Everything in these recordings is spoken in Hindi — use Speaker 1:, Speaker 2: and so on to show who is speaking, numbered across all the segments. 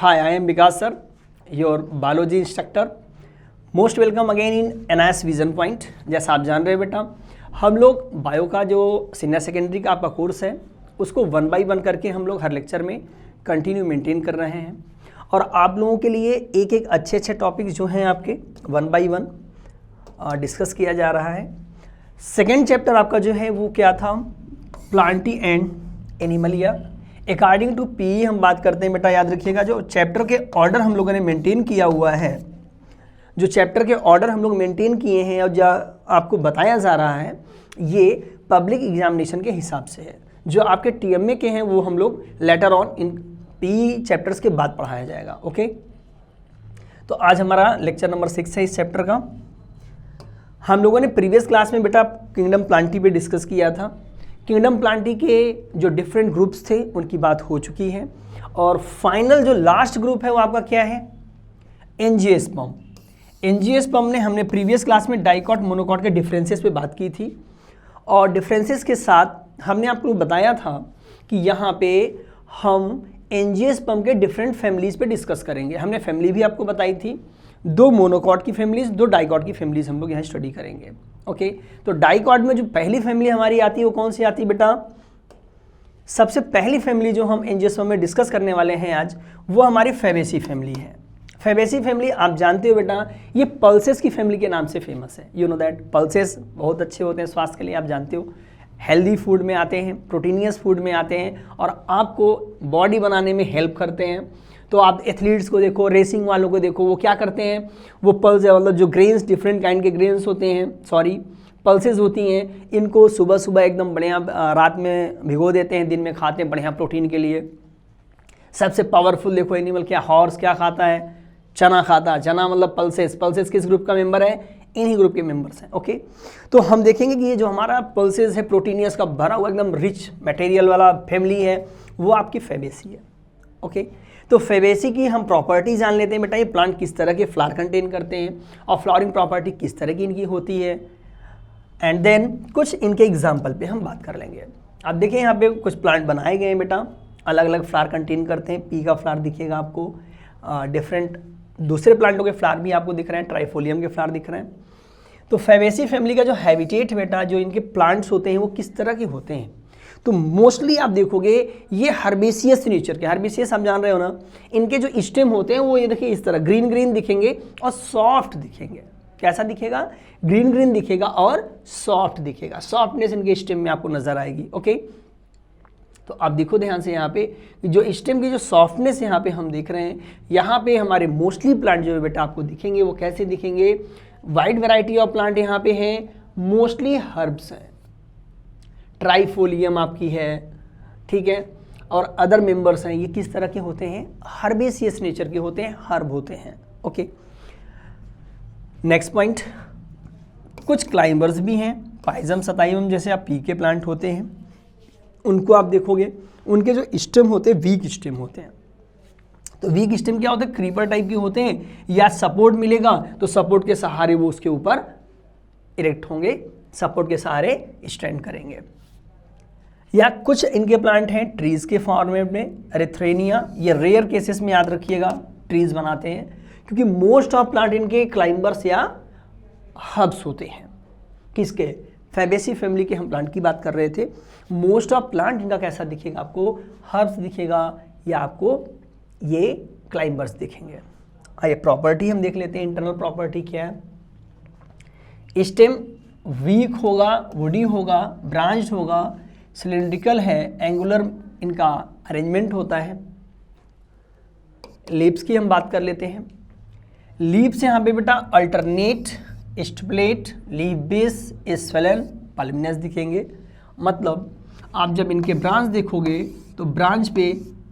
Speaker 1: Hi, I am Vikas sir, your biology instructor. Most welcome again in NIS Vision Point. जैसा आप जान रहे हैं बेटा, हम लोग बायो का जो सीनियर सेकेंडरी का आपका कोर्स है उसको 1 by 1 करके हम लोग हर लेक्चर में कंटिन्यू मेंटेन कर रहे हैं और आप लोगों के लिए एक एक अच्छे टॉपिक जो हैं आपके 1 by 1 डिस्कस किया जा रहा है। सेकेंड चैप्टर आपका जो है वो क्या था, Plantae and Animalia. According to P हम बात करते हैं बेटा, याद रखिएगा जो चैप्टर के ऑर्डर हम लोगों ने मेंटेन किया हुआ है, जो चैप्टर के ऑर्डर हम लोग मेंटेन किए हैं और जो आपको बताया जा रहा है ये पब्लिक एग्जामिनेशन के हिसाब से है। जो आपके टीएमए के हैं वो हम लोग later on in P chapters के बाद पढ़ाया जाएगा। ओके, तो आज हमारा लेक्चर नंबर 6 है इस चैप्टर का। हम लोगों ने प्रीवियस क्लास में बेटा किंगडम प्लांटी पे डिस्कस किया था। किंगडम प्लांटी के जो डिफरेंट ग्रुप्स थे उनकी बात हो चुकी है और फाइनल जो लास्ट ग्रुप है वो आपका क्या है, एंजियोस्पर्म। एंजियोस्पर्म ने हमने प्रीवियस क्लास में डाइकॉट मोनोकॉट के डिफरेंसेस पे बात की थी और डिफरेंसेस के साथ हमने आपको बताया था कि यहाँ पे हम एंजियोस्पर्म के डिफरेंट फैमिलीज पे डिस्कस करेंगे। हमने फैमिली भी आपको बताई थी, 2 मोनोकॉट की फैमिलीज, 2 डाइकॉट की फैमिलीज हम लोग यहाँ स्टडी करेंगे। ओके, तो डाइकॉट में जो पहली फैमिली हमारी आती है वो कौन सी आती है बेटा, सबसे पहली फैमिली जो हम एंजियोस्पर्म में डिस्कस करने वाले हैं आज वो हमारी फैबेसी फैमिली है। फैबेसी फैमिली आप जानते हो बेटा, ये पल्सेस की फैमिली के नाम से फेमस है। यू नो दैट पल्सेस बहुत अच्छे होते हैं स्वास्थ्य के लिए, आप जानते हो, हेल्दी फूड में आते हैं, प्रोटीनियस फूड में आते हैं और आपको बॉडी बनाने में हेल्प करते हैं। तो आप एथलीट्स को देखो, रेसिंग वालों को देखो, वो क्या करते हैं, वो पल्स मतलब जो ग्रेन्स डिफरेंट काइंड के ग्रेन्स होते हैं, पल्सेस होती हैं, इनको सुबह सुबह एकदम बढ़िया रात में भिगो देते हैं, दिन में खाते हैं बढ़िया प्रोटीन के लिए। सबसे पावरफुल देखो एनिमल क्या, हॉर्स क्या खाता है, चना खाता है। चना मतलब पल्सेस। पल्सेस किस ग्रुप का मेंबर है, इन्हीं ग्रुप के मेंबर्स हैं। ओके, तो हम देखेंगे कि ये जो हमारा पल्सेस है प्रोटीनियस का भरा हुआ एकदम रिच मटेरियल वाला फैमिली है वो आपकी फैबेसी है। ओके, तो फैबेसी की हम प्रॉपर्टी जान लेते हैं बेटा, ये प्लांट किस तरह के फ्लावर कंटेन करते हैं और फ्लावरिंग प्रॉपर्टी किस तरह की इनकी होती है, एंड देन कुछ इनके एग्जाम्पल पे हम बात कर लेंगे। आप देखिए यहाँ पे कुछ प्लांट बनाए गए हैं बेटा, अलग अलग फ्लावर कंटेन करते हैं। पी का फ्लावर दिखेगा आपको, डिफरेंट दूसरे प्लांटों के फ्लावर भी आपको दिख रहे हैं, ट्राइफोलियम के फ्लावर दिख रहे हैं। तो फैबेसी फैमिली का जो हैबिटेट बेटा, जो इनके प्लांट्स होते हैं वो किस तरह के होते हैं, तो मोस्टली आप देखोगे ये हर्बेसियस नेचर के। हर्बेसियस आप जान रहे हो ना, इनके जो स्टेम होते हैं वो ये देखिए इस तरह ग्रीन ग्रीन दिखेंगे और सॉफ्ट दिखेंगे। कैसा दिखेगा, ग्रीन ग्रीन दिखेगा और सॉफ्ट दिखेगा। सॉफ्टनेस इनके स्टेम में आपको नजर आएगी। ओके, तो आप देखो ध्यान से यहाँ पे जो स्टेम की जो सॉफ्टनेस यहाँ पे हम देख रहे हैं, यहाँ पे हमारे मोस्टली प्लांट जो है बेटा आपको दिखेंगे वो कैसे दिखेंगे, वाइड वैरायटी ऑफ प्लांट यहाँ पे हैं, मोस्टली हर्ब्स हैं, ट्राइफोलियम आपकी है, ठीक है, और अदर मेंबर्स हैं। ये किस तरह के होते हैं, हर्बेसियस नेचर के होते हैं, हर्ब होते हैं। ओके, नेक्स्ट पॉइंट, कुछ क्लाइंबर्स भी हैं, पाइजम सताइवम जैसे आप पी के प्लांट होते हैं उनको आप देखोगे, उनके जो स्टेम होते हैं वीक स्टेम होते हैं। तो वीक स्टेम क्या होते हैं, क्रीपर टाइप के होते हैं, या सपोर्ट मिलेगा तो सपोर्ट के सहारे वो उसके ऊपर इरेक्ट होंगे, सपोर्ट के सहारे स्टैंड करेंगे। या कुछ इनके प्लांट हैं ट्रीज के फॉर्मेट में, एरिथ्रेनिया, ये रेयर केसेस में याद रखिएगा ट्रीज बनाते हैं, क्योंकि मोस्ट ऑफ प्लांट इनके क्लाइंबर्स या हर्ब्स होते हैं। किसके, फैबेसी फैमिली के हम प्लांट की बात कर रहे थे। मोस्ट ऑफ प्लांट इनका कैसा दिखेगा आपको, हर्ब्स दिखेगा या आपको ये क्लाइंबर्स दिखेंगे। आइए प्रॉपर्टी हम देख लेते हैं, इंटरनल प्रॉपर्टी क्या है। स्टेम वीक होगा, वुडी होगा, ब्रांच्ड होगा, सिलिंड्रिकल है, एंगुलर इनका अरेंजमेंट होता है। लीव्स की हम बात कर लेते हैं। लीव्स यहाँ पे बेटा alternate, stipulate, leaf base, swollen, pulvinous दिखेंगे। मतलब आप जब इनके ब्रांच देखोगे तो ब्रांच पे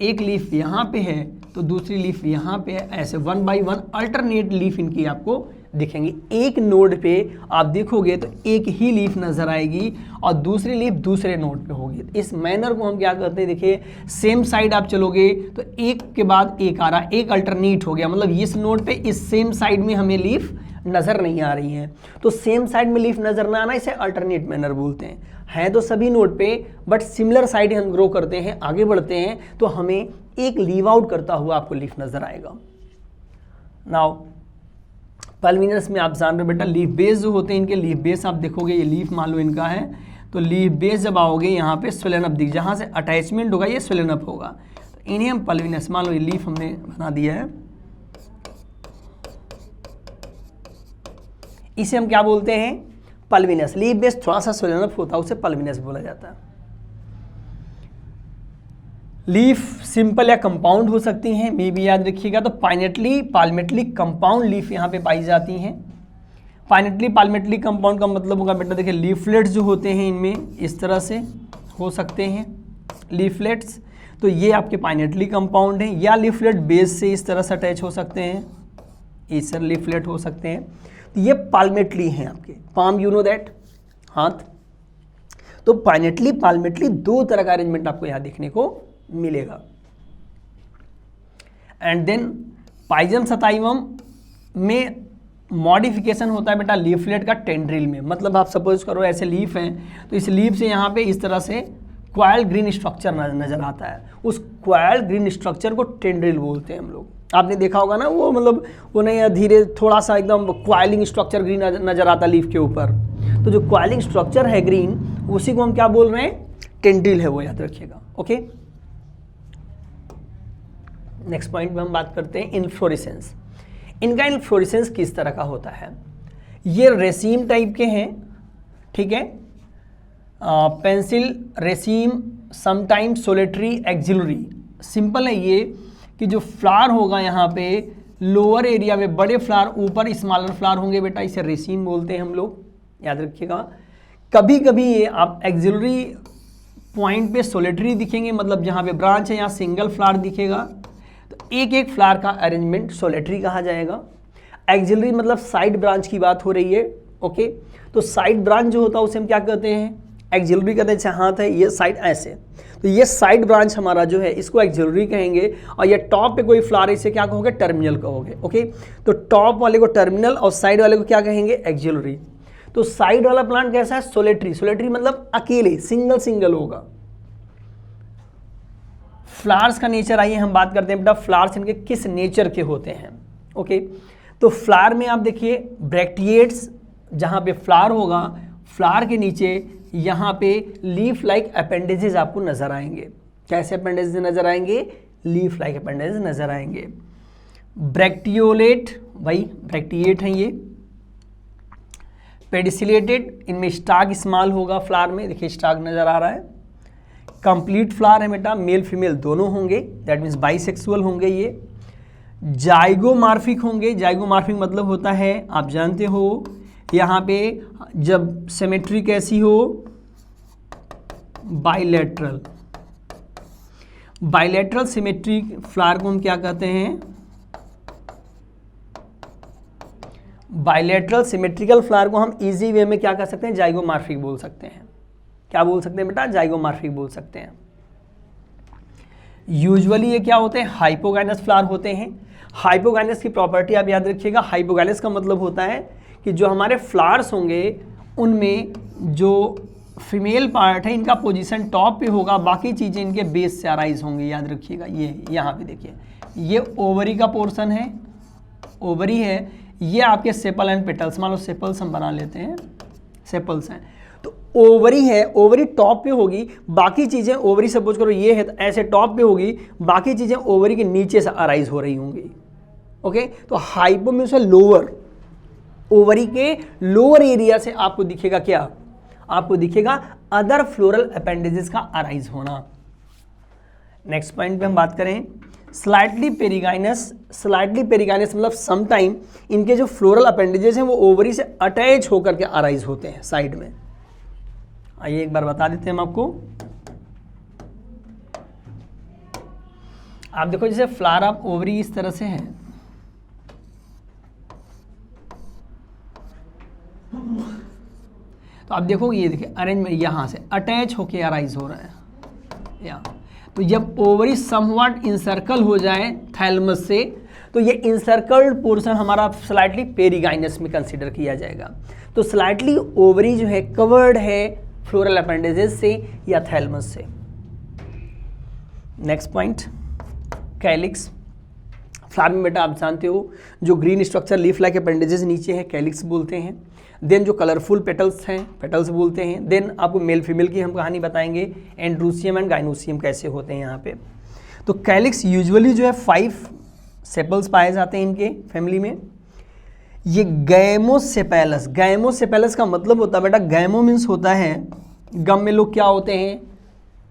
Speaker 1: एक लीफ यहाँ पे है तो दूसरी लीफ यहाँ पे है, ऐसे 1 by 1 अल्टरनेट लीफ इनकी आपको दिखेंगे। एक नोड पे आप देखोगे तो एक ही लीफ नजर आएगी और दूसरी लीफ दूसरे नोड पे होगी। इस मैनर को हम क्या करते हैं, देखिए सेम साइड आप चलोगे तो एक के बाद एक आ रहा, एक अल्टरनेट हो गया, मतलब इस नोड पे इस सेम साइड में हमें लीफ नज़र नहीं आ रही हैं। तो सेम साइड में लीफ नज़र ना आना, इसे अल्टरनेट मैनर बोलते हैं तो सभी नोड पे बट सिमिलर साइड हम ग्रो करते हैं, आगे बढ़ते हैं तो हमें एक लीव आउट करता हुआ आपको लीफ नज़र आएगा। नाउ पल्विनस में आप जान रहे बेटा लीफ बेस जो होते हैं, इनके लीफ बेस आप देखोगे, ये लीफ मान लो इनका है, तो लीफ बेस जब आओगे यहाँ पे स्वेलन अप दिख, जहाँ से अटैचमेंट होगा ये स्वेलन अप होगा, तो इन्हें हम पल्विनस, मान लो ये लीफ हमने बना दिया है, इसे हम क्या बोलते हैं, पल्विनस। लीफ बेस थोड़ा सा स्वेलन अप होता है, उसे पल्विनस बोला जाता है। लीफ सिंपल या कंपाउंड हो सकती हैं, मे भी याद रखिएगा। तो पाल्मेटली कंपाउंड लीफ यहाँ पे पाई जाती हैं। पाल्मेटली कंपाउंड का मतलब होगा बेटा देखिए लीफलेट्स जो होते हैं इनमें इस तरह से हो सकते हैं लीफलेट्स, तो ये आपके पाइनेटली कंपाउंड हैं, या लीफलेट बेस से इस तरह से अटैच हो सकते हैं, इस तरह लीफलेट हो सकते हैं, तो ये पाल्मेटली हैं आपके। पाम यू नो दैट, हाथ। तो पाल्मेटली दो तरह का अरेंजमेंट आपको यहाँ देखने को मिलेगा। एंड देन पाइजम सताइवम में मॉडिफिकेशन होता है बेटा लीफलेट का टेंड्रिल में। मतलब आप सपोज करो ऐसे लीफ हैं, तो इस लीफ से यहाँ पे इस तरह से क्वाइल ग्रीन स्ट्रक्चर नजर आता है, उस क्वाइल ग्रीन स्ट्रक्चर को टेंड्रिल बोलते हैं हम लोग। आपने देखा होगा ना, वो मतलब वो नहीं धीरे थोड़ा सा एकदम क्वाइलिंग स्ट्रक्चर ग्रीन नजर आता लीफ के ऊपर, तो जो क्वाइलिंग स्ट्रक्चर है ग्रीन, उसी को हम क्या बोल रहे हैं, टेंड्रिल है, वो याद रखिएगा। ओके, नेक्स्ट पॉइंट में हम बात करते हैं इन्फ्लोरेसेंस। इनका इन्फ्लोरेसेंस किस तरह का होता है, ये रेसीम टाइप के हैं, ठीक है, pencil raceme, sometimes solitary, axillary. Simple है ये कि जो फ्लावर होगा यहाँ पे लोअर एरिया में बड़े फ्लावर, ऊपर स्मॉलर फ्लावर होंगे बेटा, इसे रेसीम बोलते हैं हम लोग, याद रखिएगा। कभी कभी ये आप एक्सिलरी पॉइंट पे सोलेटरी दिखेंगे, मतलब जहाँ पे ब्रांच है यहाँ सिंगल फ्लावर दिखेगा, तो एक एक फ्लावर का अरेंजमेंट सोलेटरी कहा जाएगा। एक्सिलरी मतलब साइड ब्रांच की बात हो रही है। ओके, तो साइड ब्रांच जो होता है उसे हम क्या कहते हैं, एक्सिलरी कहते हैं। जैसे हाथ है, ये साइड ऐसे, तो ये साइड ब्रांच हमारा जो है इसको एक्सिलरी कहेंगे, और ये टॉप पे कोई फ्लावर इसे क्या कहोगे, टर्मिनल कहोगे। ओके, तो टॉप वाले को टर्मिनल और साइड वाले को क्या कहेंगे, एक्सिलरी। तो साइड वाला प्लांट कैसा है, सोलेटरी। सोलेटरी मतलब अकेले, सिंगल होगा। फ्लावर्स का नेचर आइए हम बात करते हैं बेटा, फ्लावर्स इनके किस नेचर के होते हैं। ओके, तो फ्लावर में आप देखिए ब्रैक्टिएट्स, जहाँ पे फ्लावर होगा, फ्लावर के नीचे यहाँ पे लीफ लाइक अपेंडेजेस आपको नजर आएंगे। कैसे अपेंडेजेस नजर आएंगे, लीफ लाइक अपेंडेजेस नजर आएंगे। ब्रैक्टियोलेट, भाई ब्रैक्टिएट हैं ये। पेडिसिलेटेड, इनमें स्टाक स्मॉल होगा फ्लावर में, देखिए स्टाक नजर आ रहा है। कंप्लीट फ्लावर है बेटा, मेल फीमेल दोनों होंगे, दैट मीन्स बाइसेक्सुअल होंगे ये। जाइगोमार्फिक होंगे। जाइगोमार्फिक मतलब होता है, आप जानते हो यहाँ पे जब सिमेट्री कैसी हो, बाइलेटरल। बाइलेटरल सिमेट्रिक फ्लावर को हम क्या कहते हैं, बाइलेटरल सिमेट्रिकल फ्लावर को हम इजी वे में क्या कह सकते हैं, जाइगोमार्फिक बोल सकते हैं। क्या बोल सकते हैं बेटा, जाइगोमार्फिक बोल सकते हैं। यूजुअली ये क्या होते हैं, हाइपोगाइनस फ्लावर होते हैं। हाइपोगाइनस की प्रॉपर्टी आप याद रखिएगा, हाइपोगाइनस का मतलब होता है कि जो हमारे फ्लावर्स होंगे उनमें जो फीमेल पार्ट है इनका पोजीशन टॉप पे होगा, बाकी चीज़ें इनके बेस से अराइज होंगी, याद रखिएगा। ये यहाँ पे देखिए, ये ओवरी का पोर्शन है, ओवरी है, ये आपके सेपल एंड पेटल्स, मान लो सेपल्स हम बना लेते हैं, सेपल्स हैं, तो ओवरी है, ओवरी टॉप पे होगी, बाकी चीज़ें ओवरी सपोज करो ये है तो ऐसे टॉप पे होगी, बाकी चीज़ें ओवरी के नीचे से अराइज हो रही होंगी। ओके, तो हाइपो मीन्स लोअर, ओवरी के लोअर एरिया से आपको दिखेगा क्या, आपको दिखेगा अदर फ्लोरल अपेंडेजेस का अराइज होना। नेक्स्ट पॉइंट पे हम बात करें स्लाइटली पेरिगाइनस। स्लाइटली पेरिगाइनस मतलब समटाइम इनके जो फ्लोरल अपेंडेजेस हैं वो ओवरी से अटैच होकर के अराइज होते हैं साइड में। आइए एक बार बता देते हैं हम आपको। आप देखो जैसे फ्लावर ऑफ ओवरी इस तरह से है, तो आप देखो ये देखिए अरेंजमेंट यहाँ से अटैच होके अराइज हो रहा है यहाँ। तो जब ओवरी समवट इंसर्कल हो जाए थैलमस से, तो ये इंसर्कल्ड पोर्शन हमारा स्लाइटली पेरिगाइनस में कंसीडर किया जाएगा। तो स्लाइटली ओवरी जो है कवर्ड है फ्लोरल अपेंडेजेस से या थैलमस से। Next point, calyx. फ्लावर में बेटा आप जानते हो जो green structure leaf like appendages नीचे है कैलिक्स बोलते हैं। देन जो कलरफुल पेटल्स हैं पेटल्स बोलते हैं। देन आपको मेल फीमेल की हम कहानी बताएंगे, एंड्रूसियम एंड गाइनोसियम कैसे होते हैं यहाँ पे। तो कैलिक्स यूजुअली जो है 5 सेपल्स पाए जाते हैं इनके फैमिली में। ये गैमोसेपेलस, गैमोसेपेलस का मतलब होता है बेटा, गैमो मीन्स होता है, गम में लोग क्या होते हैं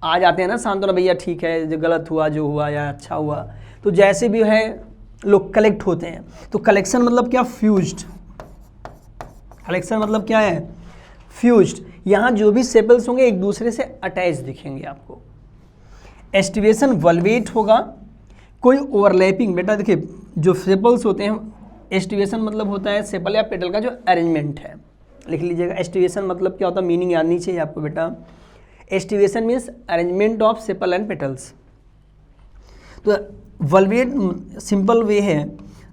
Speaker 1: आ जाते हैं ना सांत्वना, भैया ठीक है जो गलत हुआ जो हुआ या अच्छा हुआ, तो जैसे भी है लोग कलेक्ट होते हैं। तो कलेक्शन मतलब क्या, फ्यूज्ड। कलेक्शन मतलब क्या है, फ्यूज्ड। यहाँ जो भी सेपल्स होंगे एक दूसरे से अटैच दिखेंगे आपको। एस्टिवेशन वल्वेट होगा, कोई ओवरलैपिंग, बेटा देखिए जो सेपल्स होते हैं, एस्टिवेशन मतलब होता है सेपल या पेटल का जो अरेंजमेंट है, लिख लीजिएगा। एस्टिवेशन मतलब क्या होता है, मीनिंग याद नहीं चाहिए आपको बेटा। Aestivation means arrangement of sepal and petals. तो वल्वेट सिंपल वे है,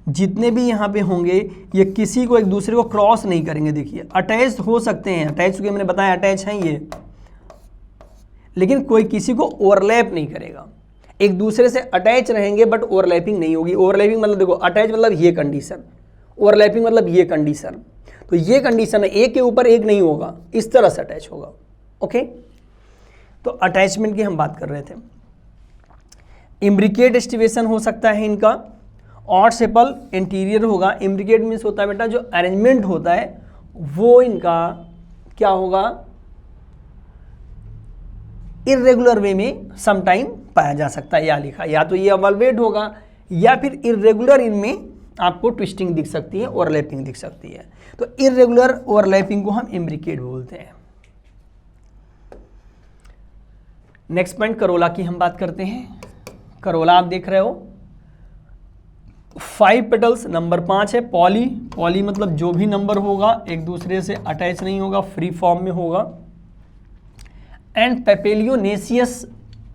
Speaker 1: जितने भी यहाँ पे होंगे ये किसी को एक दूसरे को क्रॉस नहीं करेंगे। देखिए अटैच हो सकते हैं, अटैच के मैंने बताया अटैच हैं ये, लेकिन कोई किसी को ओवरलैप नहीं करेगा। एक दूसरे से अटैच रहेंगे बट ओवरलैपिंग नहीं होगी। ओवरलैपिंग मतलब देखो, अटैच मतलब ये कंडीशन, ओवरलैपिंग मतलब ये कंडीशन। तो ये कंडीशन है, एक के ऊपर एक नहीं होगा, इस तरह से अटैच होगा। ओके, तो अटैचमेंट की हम बात कर रहे थे। इम्ब्रिकेट एस्टिवेशन हो सकता है इनका। ऑड सेपल इंटीरियर होगा। इम्ब्रिकेट मीन्स होता है बेटा जो अरेंजमेंट होता है वो इनका क्या होगा, इर्रेगुलर वे में समटाइम पाया जा सकता है। या लिखा, या तो ये वल्वेट होगा या फिर इर्रेगुलर इनमें आपको ट्विस्टिंग दिख सकती है, ओवरलैपिंग दिख सकती है। तो इर्रेगुलर ओवरलैपिंग को हम इम्ब्रिकेट बोलते हैं। नेक्स्ट पॉइंट, करोला की हम बात करते हैं। करोला आप देख रहे हो 5 पेटल्स, नंबर 5 है पॉली। पॉली मतलब जो भी नंबर होगा एक दूसरे से अटैच नहीं होगा, फ्री फॉर्म में होगा। एंड पेपेलियोनेसियस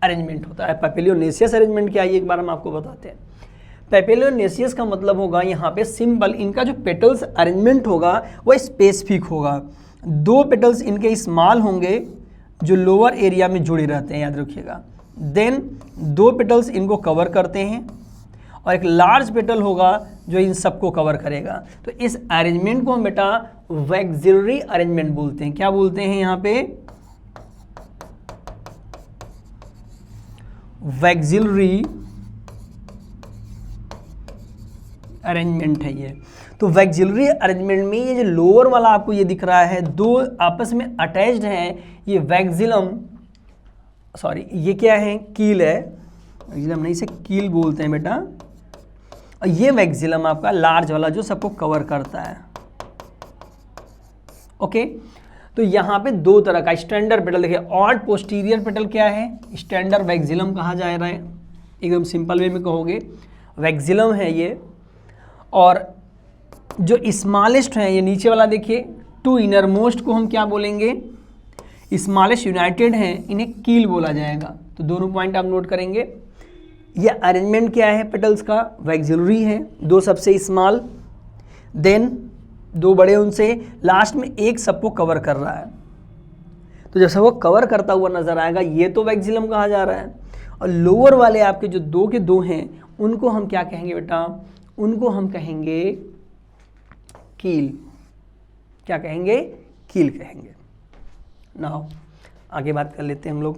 Speaker 1: अरेंजमेंट होता है। पेपेलियोनेसियस अरेंजमेंट क्या है एक बार हम आपको बताते हैं। पेपेलियोनेसियस का मतलब होगा यहाँ पे सिंपल, इनका जो पेटल्स अरेंजमेंट होगा वह स्पेसिफिक होगा। 2 पेटल्स इनके स्मॉल होंगे जो लोअर एरिया में जुड़े रहते हैं, याद रखिएगा। देन 2 पेटल्स इनको कवर करते हैं और एक लार्ज पेटल होगा जो इन सबको कवर करेगा। तो इस अरेंजमेंट को हम बेटा वैक्सिलरी अरेंजमेंट बोलते हैं। क्या बोलते हैं यहाँ पे, वैक्सिलरी अरेंजमेंट है ये। तो वैक्सिलरी अरेंजमेंट में ये जो लोअर वाला आपको ये दिख रहा है, 2 आपस में अटैच्ड हैं, ये वैक्सिलम, सॉरी ये क्या है, कील है। वैक्सिलम नहीं, से कील बोलते हैं बेटा। और ये वैक्सिलम आपका लार्ज वाला जो सबको कवर करता है। ओके, तो यहाँ पे 2 तरह का स्टैंडर्ड पेटल देखिए। ऑड पोस्टीरियर पेटल क्या है, स्टैंडर्ड वैक्सिलम कहा जा रहा है, एकदम सिंपल वे में कहोगे वैक्सिलम है ये। और जो स्मॉलेस्ट है ये नीचे वाला देखिए, 2 इनर मोस्ट को हम क्या बोलेंगे, स्मॉलेस्ट यूनाइटेड हैं, इन्हें कील बोला जाएगा। तो दोनों पॉइंट आप नोट करेंगे। ये अरेंजमेंट क्या है पेटल्स का, वैक्सिलरी है। 2 सबसे स्मॉल, देन 2 बड़े उनसे, लास्ट में एक सबको कवर कर रहा है। तो जब सबको कवर करता हुआ नजर आएगा ये तो वैक्सिलम कहा जा रहा है। और लोअर वाले आपके जो 2 के 2 हैं उनको हम क्या कहेंगे बेटा, उनको हम कहेंगे कील। क्या कहेंगे, कील कहेंगे। नाउ आगे बात कर लेते हैं हम लोग।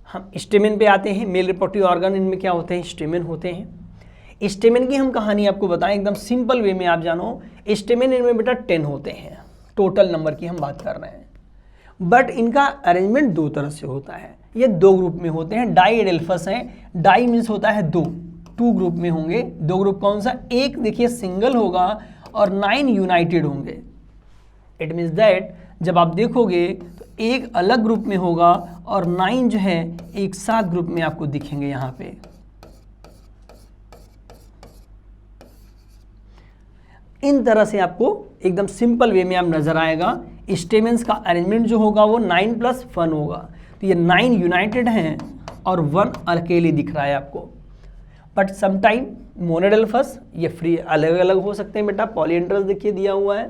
Speaker 1: हम स्टेमेन पे आते हैं। मेल रिप्रोडक्टिव ऑर्गन इनमें क्या होते हैं, स्टेमेन होते हैं। स्टेमेन की हम कहानी आपको बताएं एकदम सिंपल वे में, आप जानो स्टेमेन इनमें बेटा 10 होते हैं, टोटल नंबर की हम बात कर रहे हैं। बट इनका अरेंजमेंट 2 तरह से होता है। ये 2 ग्रुप में होते हैं, डाई एडेल्फस हैं। डाई मीन्स होता है 2 ग्रुप में होंगे। 2 ग्रुप कौन सा, एक देखिए सिंगल होगा और 9 यूनाइटेड होंगे। इट मीन्स दैट जब आप देखोगे तो एक अलग ग्रुप में होगा और 9 जो है एक साथ ग्रुप में आपको दिखेंगे यहाँ पे। इन तरह से आपको एकदम सिंपल वे में आप नजर आएगा। स्टेमेंस का अरेंजमेंट जो होगा वो 9 + 1 होगा। तो ये 9 यूनाइटेड हैं और 1 अकेले दिख रहा है आपको। बट समटाइम मोनोडेल्फस ये फ्री अलग अलग हो सकते हैं बेटा। पॉलीएंड्रस देखिए दिया हुआ है,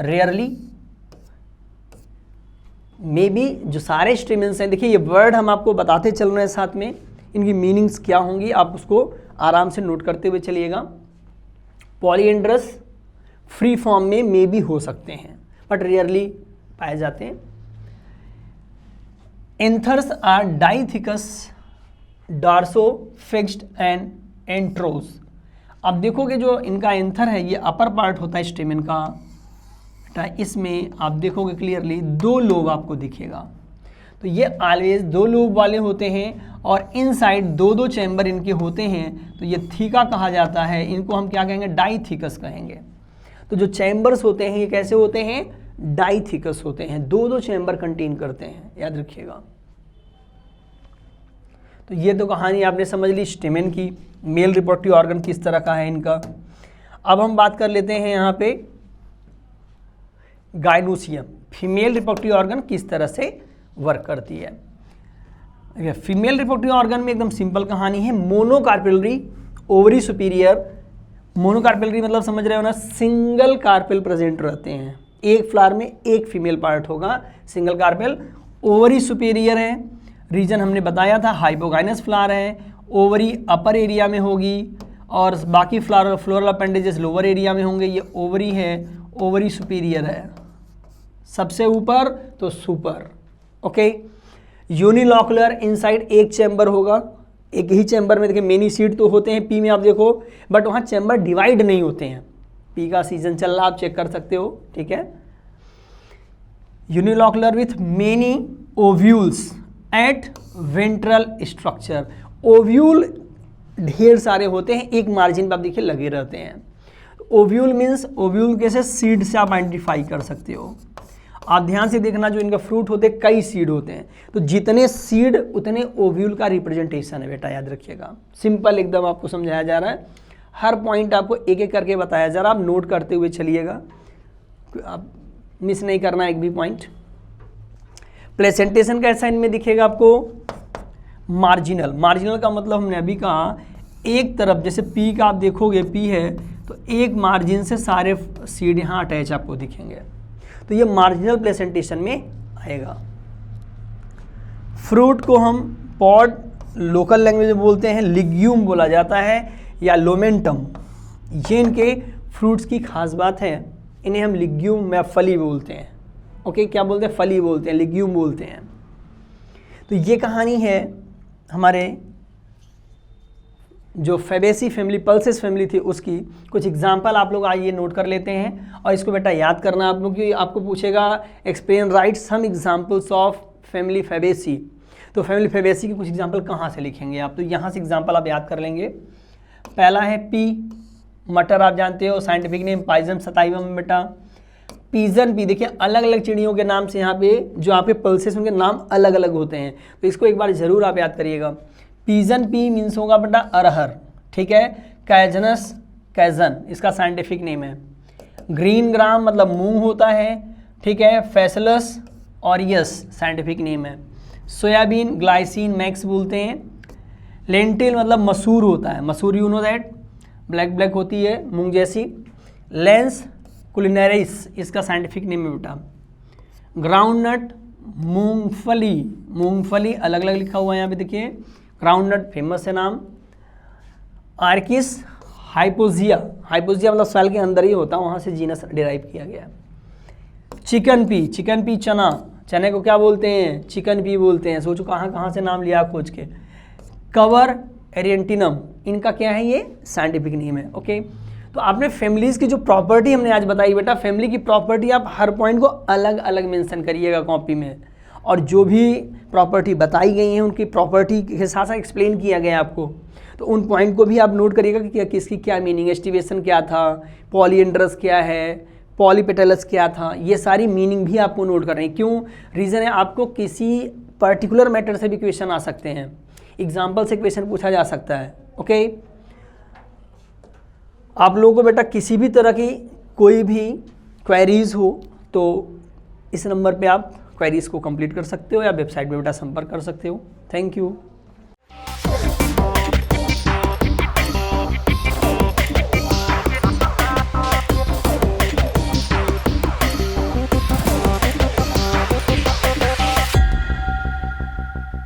Speaker 1: रेयरली मे बी जो सारे स्टेमेंस हैं, देखिए ये वर्ड हम आपको बताते चल रहे हैं साथ में, इनकी मीनिंग्स क्या होंगी आप उसको आराम से नोट करते हुए चलिएगा। पॉलीएंड्रस फ्री फॉर्म में मे बी हो सकते हैं बट रेयरली पाए जाते हैं। Anthers are dithecous, dorsifixed and introrse. अब देखोगे जो इनका एंथर है ये अपर पार्ट होता है स्टेमेन का बेटा, इसमें आप देखोगे क्लियरली 2 लोब आपको दिखेगा, तो ये ऑलवेज 2 लोब वाले होते हैं और इनसाइड 2 चैम्बर इनके होते हैं, तो ये थीका कहा जाता है। इनको हम क्या कहेंगे, डाइथिकस कहेंगे। तो जो चैम्बर्स होते हैं ये कैसे होते हैं, डाइथिकस होते हैं, 2 चैम्बर कंटेन करते हैं, याद रखिएगा। तो ये तो कहानी आपने समझ ली स्टेमेन की, मेल रिप्रोडक्टिव ऑर्गन किस तरह का है इनका। अब हम बात कर लेते हैं यहाँ पे गाइनोसियम, फीमेल रिप्रोडक्टिव ऑर्गन किस तरह से वर्क करती है। फीमेल रिप्रोडक्टिव ऑर्गन में एकदम सिंपल कहानी है, मोनोकार्पेलरी, ओवरी सुपीरियर। मोनोकार्पेलरी मतलब समझ रहे हो ना, सिंगल कार्पेल प्रेजेंट रहते हैं, एक फ्लावर में एक फीमेल पार्ट होगा, सिंगल कार्पेल। ओवरी सुपीरियर है, रीजन हमने बताया था हाइपोगाइनस फ्लावर है, ओवरी अपर एरिया में होगी और बाकी फ्लोरल अपेंडेजेस लोअर एरिया में होंगे। ये ओवरी है, ओवरी सुपीरियर है, सबसे ऊपर तो सुपर। ओके, यूनिलॉकुलर, इनसाइड एक चैम्बर होगा, एक ही चैम्बर में देखिए मेनी सीड तो होते हैं पी में आप देखो, बट वहाँ चैम्बर डिवाइड नहीं होते हैं। पी का सीजन चल रहा आप चेक कर सकते हो, ठीक है। Unilocular with many ovules at ventral structure, ovule ढेर सारे होते हैं, एक मार्जिन पर आप देखिए लगे रहते हैं। ओव्यूल मीन्स, ओव्यूल कैसे, सीड से आप आइडेंटिफाई कर सकते हो। आप ध्यान से देखना जो इनका फ्रूट होते हैं कई सीड होते हैं, तो जितने सीड उतने ओव्यूल का रिप्रेजेंटेशन है बेटा, याद रखिएगा। सिंपल एकदम आपको समझाया जा रहा है, हर पॉइंट आपको एक एक करके बताया जा रहा है, आप नोट करते हुए चलिएगा, आप मिस नहीं करना एक भी पॉइंट। प्लेसेंटेशन कैसा इनमें दिखेगा आपको, मार्जिनल। मार्जिनल का मतलब हमने अभी कहा एक तरफ, जैसे पी का आप देखोगे पी है तो एक मार्जिन से सारे सीड यहाँ अटैच आपको दिखेंगे, तो ये मार्जिनल प्लेसेंटेशन में आएगा। फ्रूट को हम पॉड लोकल लैंग्वेज में बोलते हैं, लिग्यूम बोला जाता है या लोमेंटम। ये इनके फ्रूट्स की खास बात है, इन्हें हम लिग्यूम या फली बोलते हैं। ओके, क्या बोलते हैं, फली बोलते हैं, लिग्यूम बोलते हैं। तो ये कहानी है हमारे जो फेबेसी फैमिली, पल्सेस फैमिली थी उसकी। कुछ एग्जाम्पल आप लोग आइए नोट कर लेते हैं और इसको बेटा याद करना आप लोग, कि आपको पूछेगा explain write some examples of family Fabaceae. तो फैमिली फेबेसी के कुछ एग्जाम्पल कहाँ से लिखेंगे आप, तो यहाँ से एग्जाम्पल आप याद कर लेंगे। पहला है पी, मटर आप जानते हो, साइंटिफिक नेम पाइजम सताइवम बेटा। पीजन पी, देखिए अलग अलग चिड़ियों के नाम से यहाँ पे जो यहाँ पे पल्सेस उनके नाम अलग अलग होते हैं, तो इसको एक बार ज़रूर आप याद करिएगा। पीजन पी मीन्स होगा बेटा अरहर, ठीक है। कैजनस, कैजन इसका साइंटिफिक नेम है। ग्रीन ग्राम मतलब मूंग होता है, ठीक है। फैसलस ऑरियस साइंटिफिक नेम है। सोयाबीन ग्लाइसिन मैक्स बोलते हैं। लेंटिल मतलब मसूर होता है, मसूर you know that, black black होती है मूंग जैसी। लेंस कुलिनरिस इसका साइंटिफिक नेम है बेटा। ग्राउंडनट मूंगफली, मूंगफली अलग अलग लिखा हुआ है यहाँ पे देखिए, ग्राउंडनट फेमस है नाम। आर्किस हाइपोजिया, हाइपोजिया मतलब सेल के अंदर ही होता है, वहाँ से जीनस डिराइव किया गया है। चिकन पी, चिकन पी चना, चने को क्या बोलते हैं, चिकन पी बोलते हैं। सोचो कहाँ कहाँ से नाम लिया खोज के। कवर एरिएंटिनम, इनका क्या है, ये साइंटिफिक नेम है। ओके, तो आपने फैमिलीज़ की जो प्रॉपर्टी हमने आज बताई बेटा, फैमिली की प्रॉपर्टी आप हर पॉइंट को अलग अलग मेंशन करिएगा कॉपी में, और जो भी प्रॉपर्टी बताई गई हैं उनकी प्रॉपर्टी के साथ साथ एक्सप्लेन किया गया आपको, तो उन पॉइंट को भी आप नोट करिएगा कि किसकी क्या मीनिंग, एस्टिवेशन क्या था, पॉलीएंड्रस क्या है, पॉलीपेटलस क्या था, ये सारी मीनिंग भी आपको नोट करनी है। क्यों, रीज़न है आपको किसी पर्टिकुलर मैटर से भी क्वेश्चन आ सकते हैं, एग्जाम्पल से क्वेश्चन पूछा जा सकता है। ओके, आप लोगों को बेटा किसी भी तरह की कोई भी क्वेरीज हो तो इस नंबर पे आप क्वेरीज को कंप्लीट कर सकते हो या वेबसाइट पे बेटा संपर्क कर सकते हो। Thank you.